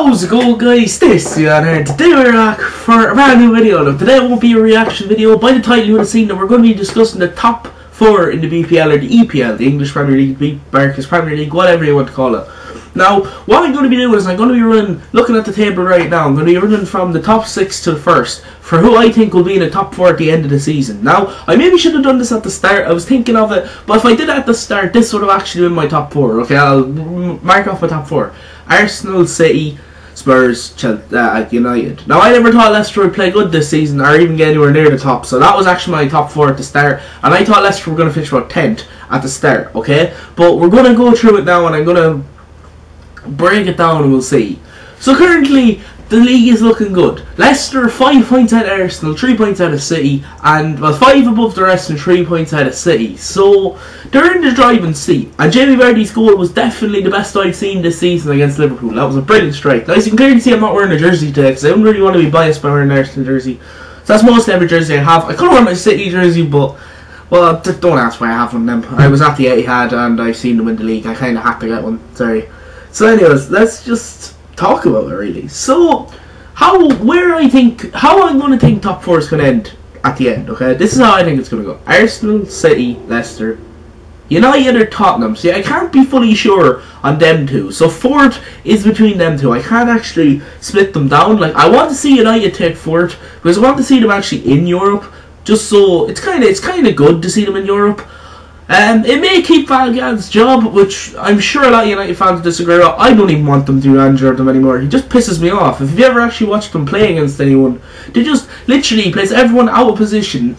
How's it going, guys? This is here. Today we're back for a brand new video. Now, today won't be a reaction video. By the title you would have seen that we're going to be discussing the top 4 in the BPL or the EPL, the English Premier League, Barclays Premier League, whatever you want to call it. Now, what I'm going to be doing is I'm going to be looking at the table right now. I'm going to be running from the top 6 to the first for who I think will be in the top 4 at the end of the season. Now, I maybe should have done this at the start. I was thinking of it, but if I did it at the start, this would have actually been my top 4. Okay, I'll mark off my top 4. Arsenal, City, Spurs, United. Now, I never thought Leicester would play good this season or even get anywhere near the top, so that was actually my top 4 at the start, and I thought Leicester were going to finish about 10th at the start, okay? But we're going to go through it now and I'm going to break it down and we'll see. So currently, the league is looking good. Leicester 5 points out of Arsenal, 3 points out of City, and well, 5 above the rest and 3 points out of City. So they're in the driving seat. And Jamie Vardy's goal was definitely the best I've seen this season against Liverpool. That was a brilliant strike. Now, as you can clearly see, I'm not wearing a jersey today because I don't really want to be biased by wearing an Arsenal jersey. So that's mostly every jersey I have. I could wear my City jersey, but well, don't ask why I have one of them. I was at the Etihad and I've seen them in the league. I kind of had to get one. Sorry. So anyways, let's just talk about it really. So how I'm going to think top 4 is going to end at the end, okay? This is how I think it's going to go. Arsenal, City, Leicester, United or Tottenham. See, I can't be fully sure on them two. So 4th is between them two. I can't actually split them down. Like, I want to see United take 4th because I want to see them actually in Europe. Just so it's kind of good to see them in Europe. It may keep Van Gaal's job, which I'm sure a lot of United fans disagree with. I don't even want them to manager them anymore. He just pisses me off. If you ever actually watched them play against anyone, they just literally plays everyone out of position.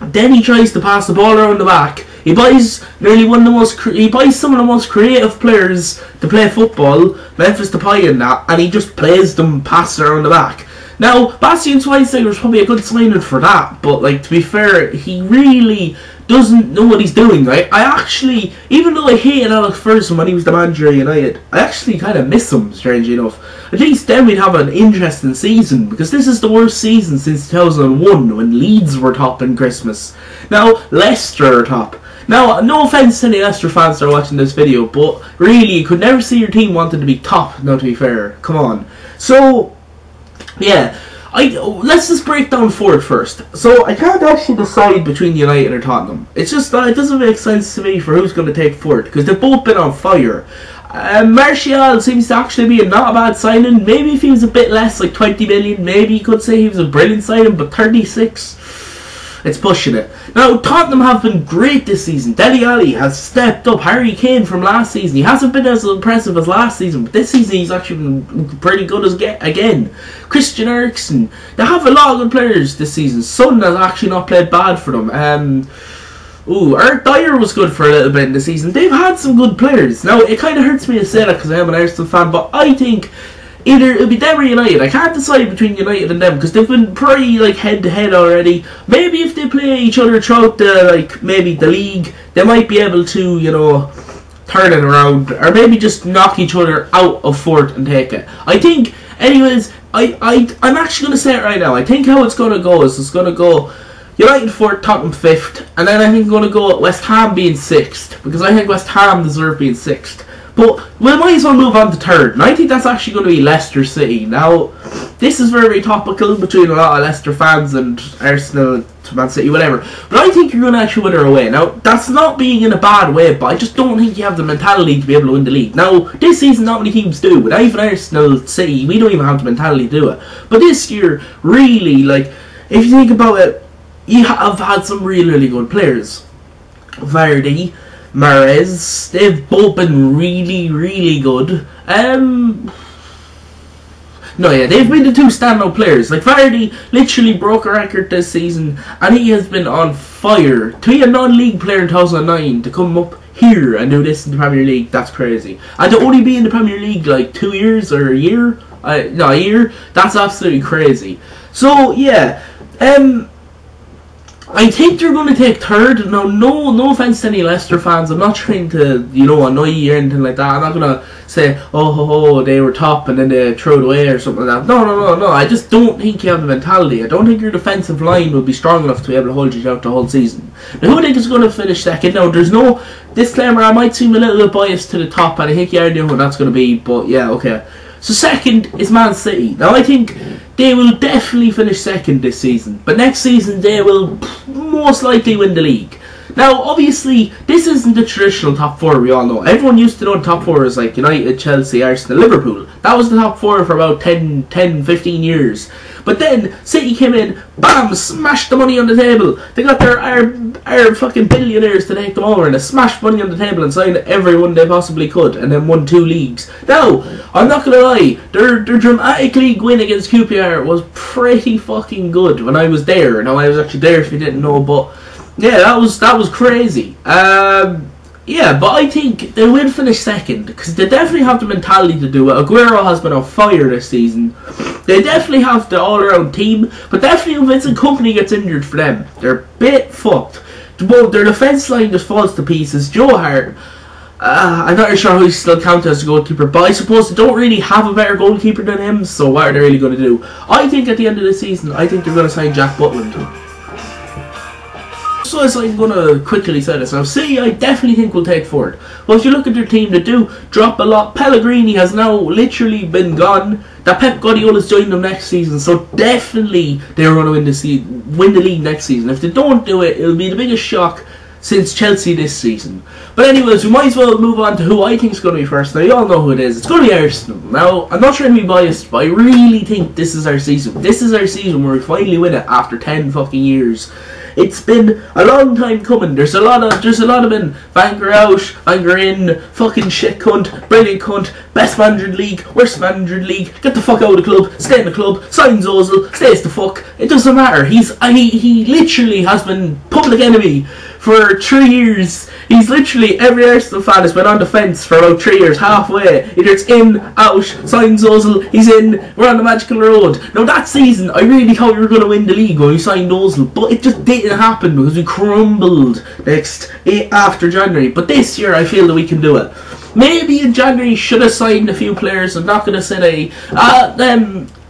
Then he tries to pass the ball around the back. He buys nearly some of the most creative players to play football, Memphis Depay and that, and he just plays them passing around the back. Now, Bastian Schweinsteiger was probably a good signing for that, but like, to be fair, he really doesn't know what he's doing, right? I actually, even though I hated Alex Ferguson when he was the manager of United, I actually kind of miss him, strangely enough. At least then we'd have an interesting season, because this is the worst season since 2001, when Leeds were top in Christmas. Now, Leicester are top. Now, no offence to any Leicester fans that are watching this video, but really, you could never see your team wanting to be top, no, to be fair. Come on. So yeah, let's just break down 4th first. So I can't actually decide between United or Tottenham. It's just that it doesn't make sense to me for who's going to take 4th because they've both been on fire. Martial seems to actually be not a bad signing. Maybe if he was a bit less, like 20 million, maybe you could say he was a brilliant signing, but 36, it's pushing it. Now, Tottenham have been great this season. Dele Alli has stepped up. Harry Kane from last season, he hasn't been as impressive as last season, but this season he's actually been pretty good again. Christian Eriksen, they have a lot of good players this season. Son has actually not played bad for them. Eric Dyer was good for a little bit in the season. They've had some good players. Now, it kind of hurts me to say that because I am an Arsenal fan, but I think either it'll be them or United. I can't decide between United and them because they've been pretty like head to head already. Maybe if they play each other throughout the maybe the league, they might be able to, you know, turn it around, or maybe just knock each other out of 4th and take it. I think, anyways, I'm actually going to say it right now. I think how it's going to go is it's going to go United 4th, Tottenham 5th, and then I think I'm going to go West Ham being 6th because I think West Ham deserve being 6th. But we might as well move on to 3rd, and I think that's actually going to be Leicester City. Now, this is very topical between a lot of Leicester fans and Arsenal, Man City, whatever. But I think you're going to actually win her away. Now, that's not being in a bad way, but I just don't think you have the mentality to be able to win the league. Now, this season not many teams do, but even Arsenal City, we don't even have the mentality to do it. But this year, really, like, if you think about it, you have had some really good players. Vardy, Mahrez, they've both been really good. No, yeah, they've been the 2 standout players. Like, Vardy literally broke a record this season, and he has been on fire. To be a non-league player in 2009, to come up here and do this in the Premier League, that's crazy. And to only be in the Premier League like 2 years or a year, no, a year, that's absolutely crazy. So, yeah, I think they're going to take 3rd. Now, no offense to any Leicester fans. I'm not trying to, you know, annoy you or anything like that. I'm not going to say, oh, they were top and then they throw it away or something like that. No. I just don't think you have the mentality. I don't think your defensive line will be strong enough to be able to hold you out the whole season. Now, who I think is going to finish 2nd? Now, there's no disclaimer. I might seem a little bit biased to the top, and I think you already know who that's going to be. But, yeah, okay. So second is Man City. Now I think they will definitely finish second this season, but next season they will most likely win the league. Now, obviously, this isn't the traditional top four we all know. Everyone used to know the top four as like United, Chelsea, Arsenal, Liverpool. That was the top four for about 10, 15 years. But then, City came in, bam, smashed the money on the table. They got their our fucking billionaires to take them over, and they smashed money on the table and signed everyone they possibly could, and then won 2 leagues. Now, I'm not gonna lie, their dramatic league win against QPR was pretty fucking good when I was there. Now, I was actually there if you didn't know, but yeah, that was crazy. Yeah, but I think they will finish second because they definitely have the mentality to do it. Aguero has been on fire this season. They definitely have the all-around team, but definitely if Vincent Kompany gets injured for them, they're a bit fucked. Both their defence line just falls to pieces. Joe Hart, I'm not really sure how he's still counted as a goalkeeper, but I suppose they don't really have a better goalkeeper than him, so what are they really going to do? I think at the end of the season, I think they're going to sign Jack Butland. So as I'm going to quickly say this now, City I definitely think will take forward. Well, if you look at their team, they do drop a lot. Pellegrini has now literally been gone. That Pep Guardiola's joining them next season, so definitely they're going to win the league next season. If they don't do it, it'll be the biggest shock since Chelsea this season. But anyways, we might as well move on to who I think is going to be first. Now, you all know who it is. It's going to be Arsenal. Now, I'm not trying to be biased, but I really think this is our season. This is our season where we finally win it after 10 fucking years. It's been a long time coming. There's a lot of been Wenger out, Wenger in, fucking shit cunt, brilliant cunt, best manager in the league, worst manager in the league, get the fuck out of the club, stay in the club, signs Ozil, stays the fuck. It doesn't matter. He literally has been public enemy for 3 years. He's literally, every Arsenal fan has been on the fence for about 3 years, halfway. Either it's in, out, signs Ozil, he's in, we're on the magical road. Now that season, I really thought we were going to win the league when we signed Ozil, but it just didn't happen because we crumbled after January. But this year, I feel that we can do it. Maybe in January, should have signed a few players. I'm not going to say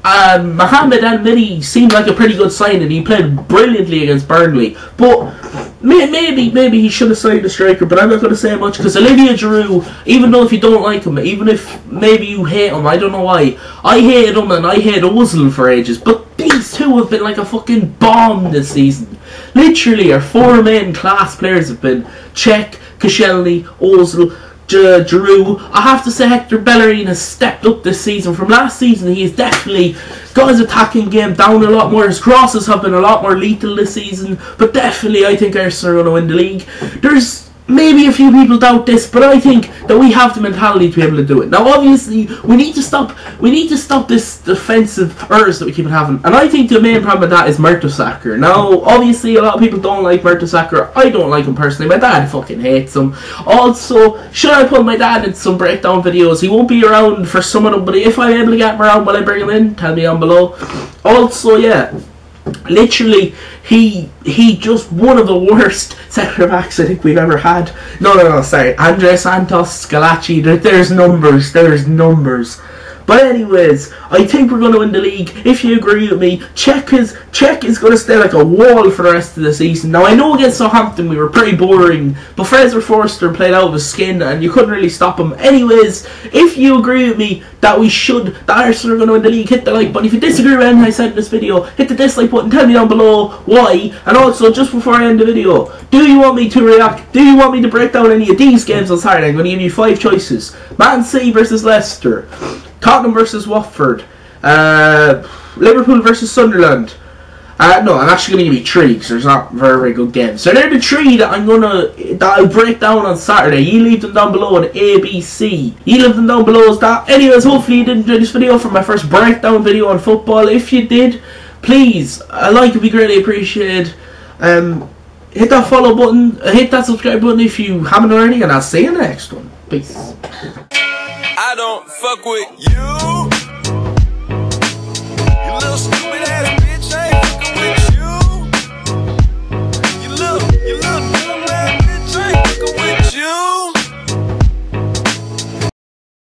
Mohamed Al-Midi seemed like a pretty good signing. He played brilliantly against Burnley, but maybe he should have signed a striker. But I'm not going to say much because Olivier Giroud, even though if you don't like him, even if maybe you hate him, I don't know why, I hated him and I hated Ozil for ages, but these two have been like a fucking bomb this season. Literally, our 4 main class players have been Cech, Koscielny, Ozil, Giroud. I have to say Hector Bellerin has stepped up this season. From last season, he has definitely got his attacking game down a lot more. His crosses have been a lot more lethal this season. But definitely, I think Arsenal are going to win the league. There's maybe a few people doubt this, but I think that we have the mentality to be able to do it. Now, obviously, we need to stop this defensive errors that we keep having. And I think the main problem with that is Mertesacker. Now, obviously, a lot of people don't like Mertesacker. I don't like him personally. My dad fucking hates him. Also, should I put my dad in some breakdown videos? He won't be around for some of them, but if I'm able to get him around while I bring him in, tell me down below. Also, yeah, literally, he just one of the worst centre backs I think we've ever had. No, sorry, Andre Santos, Scalacci. There's numbers. But anyways, I think we're going to win the league. If you agree with me, Cech is going to stay like a wall for the rest of the season. Now, I know against Southampton we were pretty boring, but Fraser Forster played out of his skin and you couldn't really stop him. Anyways, if you agree with me that Arsenal are going to win the league, hit the like button. If you disagree with anything I said in this video, hit the dislike button, tell me down below why. And also, just before I end the video, do you want me to react? Do you want me to break down any of these games on Saturday? I'm going to give you 5 choices. Man City versus Leicester, Tottenham versus Watford, Liverpool versus Sunderland. No, I'm actually going to give you 3 because there's not very good games. So they're the 3 that I'll break down on Saturday. You leave them down below in ABC. You leave them down below as that. Anyways, hopefully you did enjoy this video for my first breakdown video on football. If you did, please, a like would be greatly appreciated. Hit that follow button, hit that subscribe button if you haven't already, and I'll see you in the next one. Peace. I don't fuck with you.